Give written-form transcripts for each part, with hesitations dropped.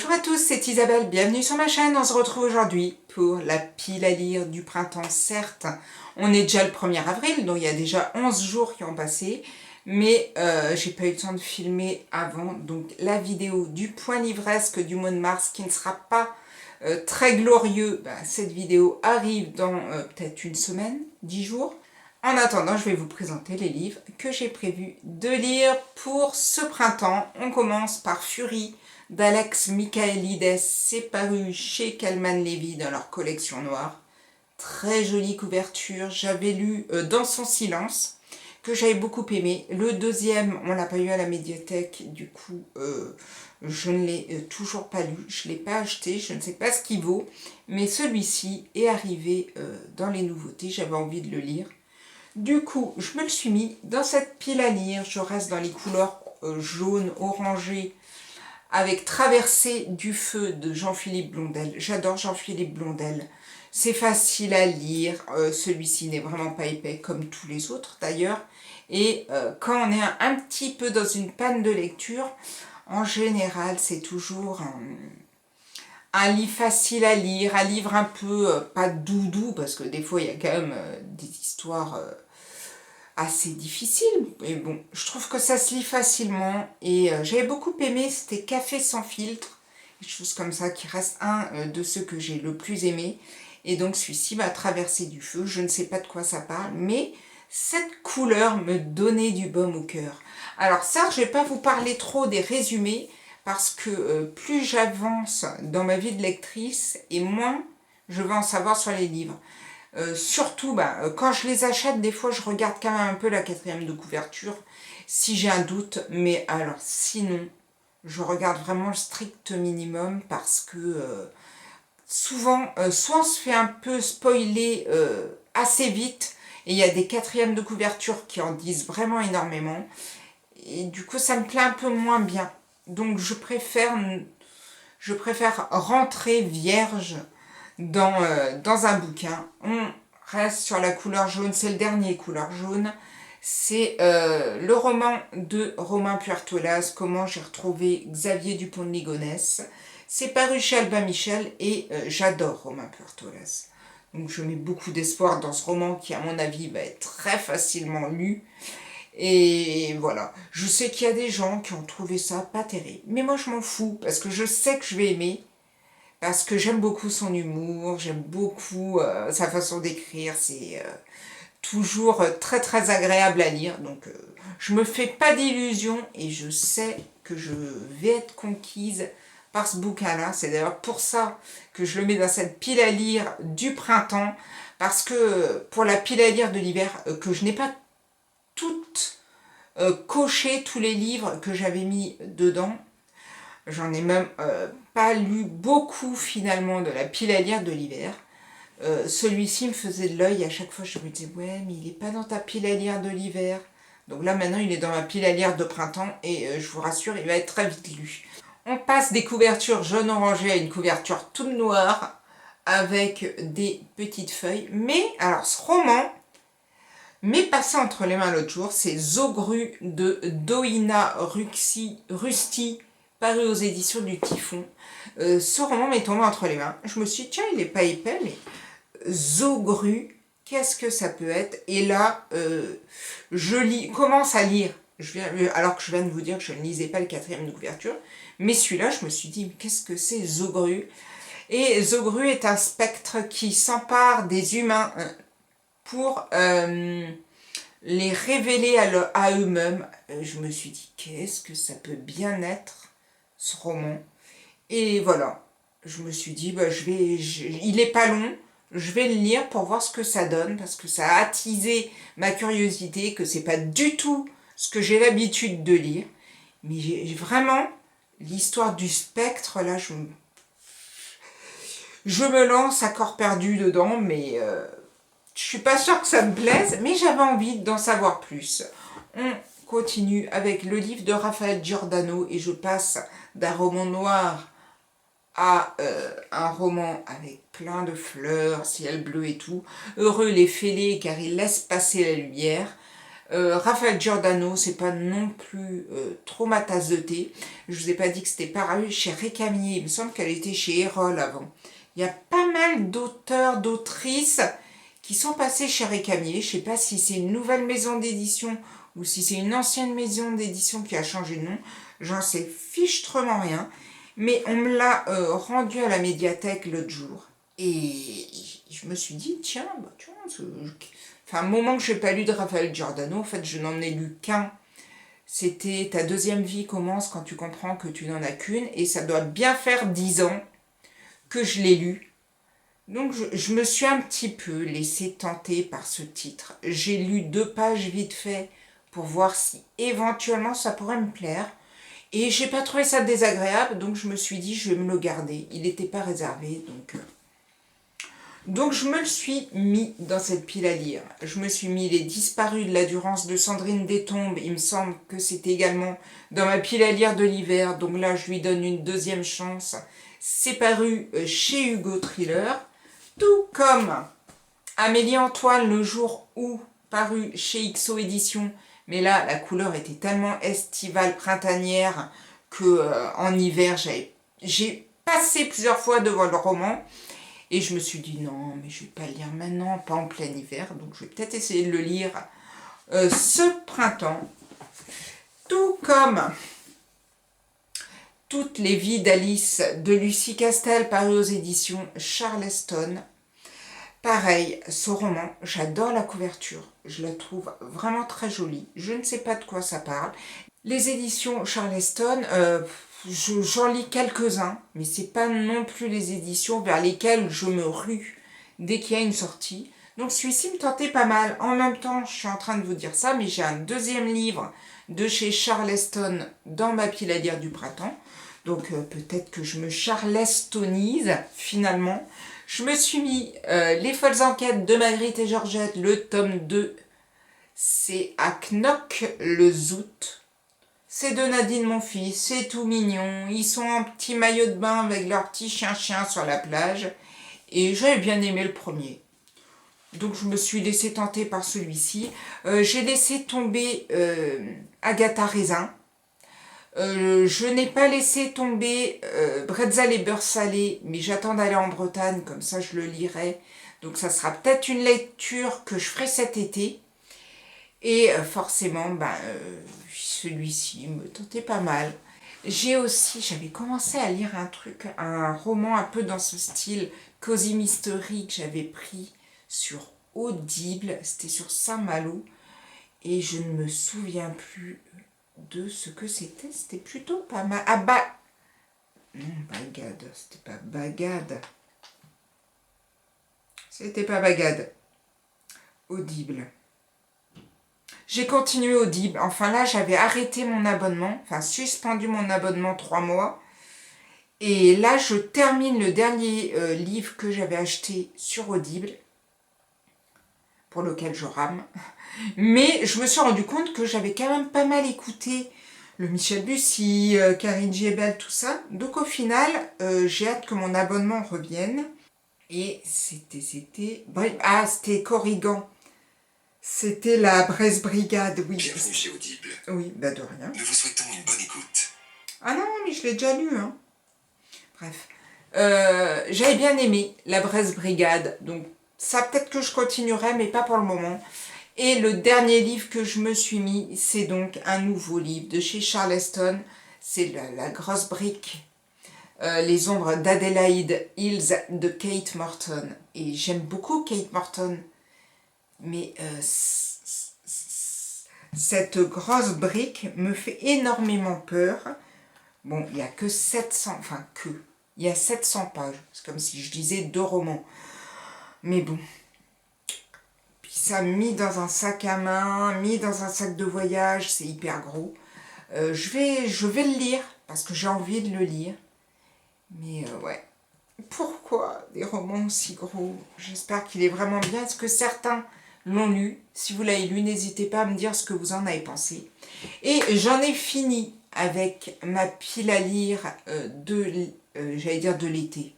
Bonjour à tous, c'est Isabelle, bienvenue sur ma chaîne. On se retrouve aujourd'hui pour la pile à lire du printemps. Certes, on est déjà le 1er avril, donc il y a déjà 11 jours qui ont passé, mais j'ai pas eu le temps de filmer avant. Donc la vidéo du point livresque du mois de mars, qui ne sera pas très glorieux, cette vidéo arrive dans peut-être une semaine, 10 jours. En attendant, je vais vous présenter les livres que j'ai prévu de lire pour ce printemps. On commence par Fury d'Alex Michaelides. C'est paru chez Calman Levy dans leur collection noire. Très jolie couverture. J'avais lu Dans son silence, que j'avais beaucoup aimé. Le deuxième, on l'a pas eu à la médiathèque, du coup je ne l'ai toujours pas lu, je ne l'ai pas acheté, je ne sais pas ce qu'il vaut, mais celui-ci est arrivé dans les nouveautés, j'avais envie de le lire. Du coup, je me le suis mis dans cette pile à lire. Je reste dans les couleurs jaune, orangé, avec Traversée du feu de Jean-Philippe Blondel. J'adore Jean-Philippe Blondel. C'est facile à lire. Celui-ci n'est vraiment pas épais, comme tous les autres d'ailleurs. Et quand on est un petit peu dans une panne de lecture, en général, c'est toujours un livre facile à lire, un livre un peu, pas doudou, parce que des fois, il y a quand même des histoires assez difficiles. Mais bon, je trouve que ça se lit facilement. Et j'avais beaucoup aimé, c'était Café sans filtre, des choses comme ça, qui reste un de ceux que j'ai le plus aimé. Et donc, celui-ci va traverser du feu. Je ne sais pas de quoi ça parle, mais cette couleur me donnait du baume au cœur. Alors ça, je ne vais pas vous parler trop des résumés, parce que plus j'avance dans ma vie de lectrice, et moins je veux en savoir sur les livres. Surtout, quand je les achète, des fois je regarde quand même un peu la quatrième de couverture, si j'ai un doute, mais alors sinon, je regarde vraiment le strict minimum, parce que souvent, soit on se fait un peu spoiler assez vite, et il y a des quatrièmes de couverture qui en disent vraiment énormément, et du coup ça me plaît un peu moins bien. Donc je préfère rentrer vierge dans un bouquin. On reste sur la couleur jaune, c'est le dernier couleur jaune. C'est le roman de Romain Puertolas, Comment j'ai retrouvé Xavier Dupont de Ligonnès. C'est paru chez Albin Michel et j'adore Romain Puertolas. Donc je mets beaucoup d'espoir dans ce roman qui, à mon avis, va être très facilement lu. Et voilà, je sais qu'il y a des gens qui ont trouvé ça pas terrible, mais moi je m'en fous, parce que je sais que je vais aimer, parce que j'aime beaucoup son humour, j'aime beaucoup sa façon d'écrire, c'est toujours très très agréable à lire, donc je me fais pas d'illusions et je sais que je vais être conquise par ce bouquin-là. C'est d'ailleurs pour ça que je le mets dans cette pile à lire du printemps, parce que pour la pile à lire de l'hiver, que je n'ai pas toutes coché tous les livres que j'avais mis dedans. J'en ai même pas lu beaucoup finalement de la pile à lire de l'hiver. Celui-ci me faisait de l'œil, à chaque fois je me disais ouais, mais il est pas dans ta pile à lire de l'hiver. Donc là maintenant il est dans ma pile à lire de printemps et je vous rassure, il va être très vite lu. On passe des couvertures jaune orangé à une couverture toute noire avec des petites feuilles. Mais alors ce roman m'est passé entre les mains l'autre jour, c'est Zogru de Doina Rusty, paru aux éditions du Typhon. Ce roman m'est tombé entre les mains. Je me suis dit, tiens, il n'est pas épais, mais Zogru, qu'est-ce que ça peut être? Et là, commence à lire. Alors que je viens de vous dire que je ne lisais pas le quatrième de couverture, mais celui-là, je me suis dit, qu'est-ce que c'est Zogru? Et Zogru est un spectre qui s'empare des humains pour les révéler à eux-mêmes. Je me suis dit, qu'est-ce que ça peut bien être, ce roman? Et voilà, je me suis dit, il est pas long, je vais le lire pour voir ce que ça donne, parce que ça a attisé ma curiosité, que c'est pas du tout ce que j'ai l'habitude de lire. Mais j'ai vraiment, l'histoire du spectre, là, je me lance à corps perdu dedans, mais je suis pas sûre que ça me plaise, mais j'avais envie d'en savoir plus. On continue avec le livre de Raphaël Giordano et je passe d'un roman noir à un roman avec plein de fleurs, ciel bleu et tout. Heureux les fêlés car ils laissent passer la lumière. Raphaël Giordano, c'est pas non plus trop ma tasse de thé. Je vous ai pas dit que c'était paru chez Récamier. Il me semble qu'elle était chez Erol avant. Il y a pas mal d'auteurs, d'autrices qui sont passés chez Récamier. Je sais pas si c'est une nouvelle maison d'édition ou si c'est une ancienne maison d'édition qui a changé de nom. J'en sais fichtrement rien. Mais on me l'a rendu à la médiathèque l'autre jour. Et je me suis dit, tiens, bah, tu vois, enfin, un moment que je n'ai pas lu de Raphaël Giordano, en fait, je n'en ai lu qu'un. C'était Ta deuxième vie commence quand tu comprends que tu n'en as qu'une. Et ça doit bien faire 10 ans que je l'ai lu. Donc, je me suis un petit peu laissée tenter par ce titre. J'ai lu 2 pages vite fait pour voir si éventuellement ça pourrait me plaire. Et j'ai pas trouvé ça désagréable, donc je me suis dit je vais me le garder. Il n'était pas réservé, donc je me le suis mis dans cette pile à lire. Je me suis mis Les Disparus de la Durance de Sandrine Détombe. Il me semble que c'était également dans ma pile à lire de l'hiver. Donc là, je lui donne une deuxième chance. C'est paru chez Hugo Thriller. Tout comme Amélie Antoine, Le jour où, paru chez XO Édition. Mais là, la couleur était tellement estivale, printanière, que en hiver, j'ai passé plusieurs fois devant le roman. Et je me suis dit, non, mais je vais pas le lire maintenant, pas en plein hiver. Donc je vais peut-être essayer de le lire ce printemps. Tout comme Toutes les vies d'Alice de Lucie Castel, paru aux éditions Charleston. Pareil, ce roman, j'adore la couverture. Je la trouve vraiment très jolie. Je ne sais pas de quoi ça parle. Les éditions Charleston, j'en lis quelques-uns, mais c'est pas non plus les éditions vers lesquelles je me rue dès qu'il y a une sortie. Donc celui-ci me tentait pas mal. En même temps, je suis en train de vous dire ça, mais j'ai un deuxième livre de chez Charleston dans ma pile à lire du printemps. Donc peut-être que je me charlestonise finalement. Je me suis mis Les folles enquêtes de Marguerite et Georgette, le tome 2. C'est à Knock le Zout. C'est de Nadine mon fils, c'est tout mignon. Ils sont en petit maillot de bain avec leur petit chien-chien sur la plage. Et j'avais bien aimé le premier. Donc je me suis laissée tenter par celui-ci. J'ai laissé tomber Agatha Raisin. Je n'ai pas laissé tomber Bretzel et beurre salé, mais j'attends d'aller en Bretagne, comme ça je le lirai. Donc ça sera peut-être une lecture que je ferai cet été. Et forcément, celui-ci me tentait pas mal. J'avais commencé à lire un roman un peu dans ce style Cozy Mystery que j'avais pris sur Audible, c'était sur Saint-Malo, et je ne me souviens plus de ce que c'était. C'était plutôt pas mal. Ah bah, non, Bagad, c'était pas Bagad. C'était pas Bagad. Audible. J'ai continué Audible. Enfin là, j'avais arrêté mon abonnement, enfin suspendu mon abonnement 3 mois. Et là, je termine le dernier livre que j'avais acheté sur Audible, pour lequel je rame. Mais je me suis rendu compte que j'avais quand même pas mal écouté le Michel Bussy, Karine Giebel, tout ça. Donc au final, j'ai hâte que mon abonnement revienne. Et c'était... Bref, c'était Corrigan. C'était la Bresse Brigade, oui. Bienvenue chez Audible. Oui, bah de rien. Nous vous souhaitons une bonne écoute. Ah non, mais je l'ai déjà lu, hein. Bref. J'avais bien aimé la Bresse Brigade, donc ça peut-être que je continuerai, mais pas pour le moment. Et le dernier livre que je me suis mis, c'est donc un nouveau livre de chez Charleston. C'est la grosse brique. Les ombres d'Adelaide Hills de Kate Morton. Et j'aime beaucoup Kate Morton. Mais cette grosse brique me fait énormément peur. Bon, il n'y a que 700, enfin il y a 700 pages. C'est comme si je disais 2 romans. Mais bon. Puis ça mis dans un sac à main, mis dans un sac de voyage, c'est hyper gros. Je vais le lire, parce que j'ai envie de le lire. Mais ouais. Pourquoi des romans aussi gros? J'espère qu'il est vraiment bien. Est-ce que certains l'ont lu? Si vous l'avez lu, n'hésitez pas à me dire ce que vous en avez pensé. Et j'en ai fini avec ma pile à lire j'allais dire de l'été.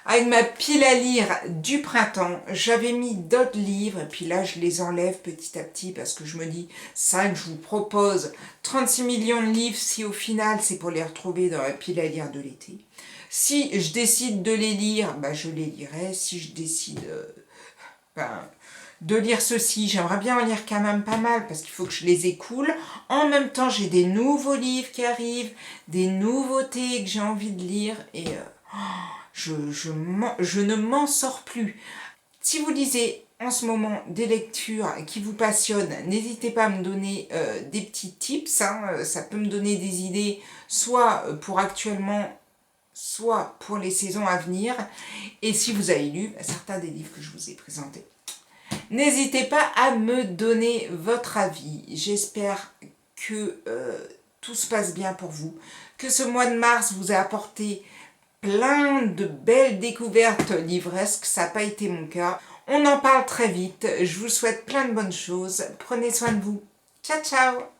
avec ma pile à lire du printemps. J'avais mis d'autres livres et puis là je les enlève petit à petit parce que je me dis, ça que je vous propose 36 millions de livres, si au final c'est pour les retrouver dans la pile à lire de l'été. Si je décide de les lire, bah, je les lirai. Si je décide de lire ceci, j'aimerais bien en lire quand même pas mal parce qu'il faut que je les écoule. En même temps, j'ai des nouveaux livres qui arrivent, des nouveautés que j'ai envie de lire et je ne m'en sors plus. Si vous lisez en ce moment des lectures qui vous passionnent, n'hésitez pas à me donner des petits tips. Ça peut me donner des idées, soit pour actuellement, soit pour les saisons à venir. Et si vous avez lu certains des livres que je vous ai présentés, n'hésitez pas à me donner votre avis. J'espère que tout se passe bien pour vous, que ce mois de mars vous a apporté plein de belles découvertes livresques. Ça n'a pas été mon cas. On en parle très vite. Je vous souhaite plein de bonnes choses. Prenez soin de vous. Ciao, ciao!